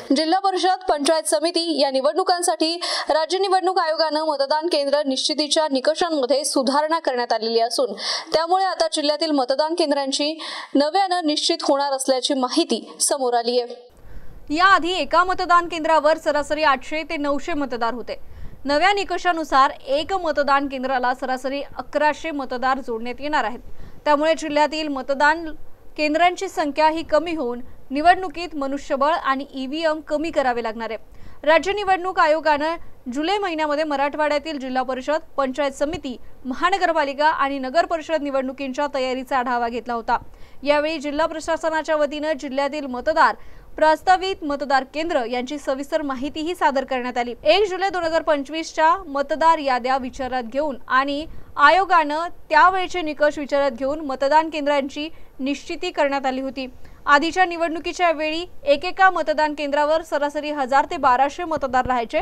जिल्हा परिषद, पंचायत समिती या निवडणुकांसाठी राज्य निवडणूक आयोगाने मतदान केंद्र निश्चितीच्या निकषांमध्ये सुधारणा करण्यात आलेली असून त्यामुळे आता जिल्ह्यातील मतदान केंद्रांची नव्याने निश्चित होणार असल्याची माहिती समोर आली आहे। याआधी एका मतदान केंद्रावर सरासरी 800 ते 900 मतदार होते। नव्या निकषानुसार एक मतदान केंद्राला सरासरी 1100 मतदार जोडण्यात येणार आहेत। त्यामुळे जिल्ह्यातील मतदान केंद्रांची संख्या ही कमी होऊन निवडणुकीत मनुष्यबळ आणि ईव्हीएम कमी करावे लागणार आहे। राज्य निवडणूक आयोगाने जुलै महिन्यामध्ये मराठवाड्यातील जिल्हा परिषद, पंचायत समिती, महानगरपालिका आणि नगर परिषद निवडणुकींच्या तयारीचा आढावा घेतला होता। यावेळी जिल्हा प्रशासनाच्या वतीने जिल्ह्यातील मतदार, प्रस्तावित मतदार केंद्र यांची सविस्तर माहितीही सादर करण्यात आली। 1 जुलै 2025च्या मतदार याद्या विचारात घेऊन आणि आयोगाने त्यावेळचे निकष विचारात घेऊन मतदान केंद्रांची निश्चिती करण्यात आली होती। आधीच्या निवडणुकीच्या वेळी एकेका मतदान केंद्रावर सरासरी 1000 ते 1200 मतदार राहायचे,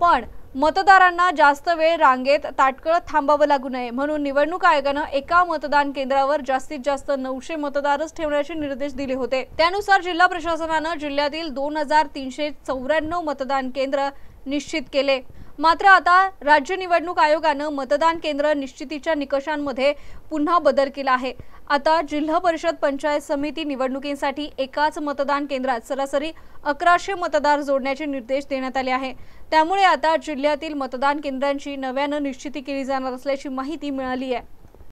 पण मतदारांना जास्त वेळ रांगेत ताटकळत थांबावं लागू नये म्हणून निवडणूक आयोगाने एका मतदान केंद्रावर जास्तीत जास्त 900 मतदारच ठेवण्याचे निर्देश दिले होते। त्यानुसार जिल्हा प्रशासनाने जिल्ह्यातील 2394 मतदान केंद्र निश्चित केले। मात्र आता राज्य निवडणूक आयोगाने मतदान केंद्र निश्चितीच्या निकषांमध्ये पुन्हा बदल केला आहे। आता जिल्हा परिषद, पंचायत समिती निवडणुकींसाठी एकाच मतदान केंद्रात सरासरी 1100 मतदार जोडण्याचे निर्देश देण्यात आले आहे। त्यामुळे आता जिल्ह्यातील मतदान केंद्रांची नव्याने निश्चिती केली जाणार असल्याची माहिती मिळाली आहे।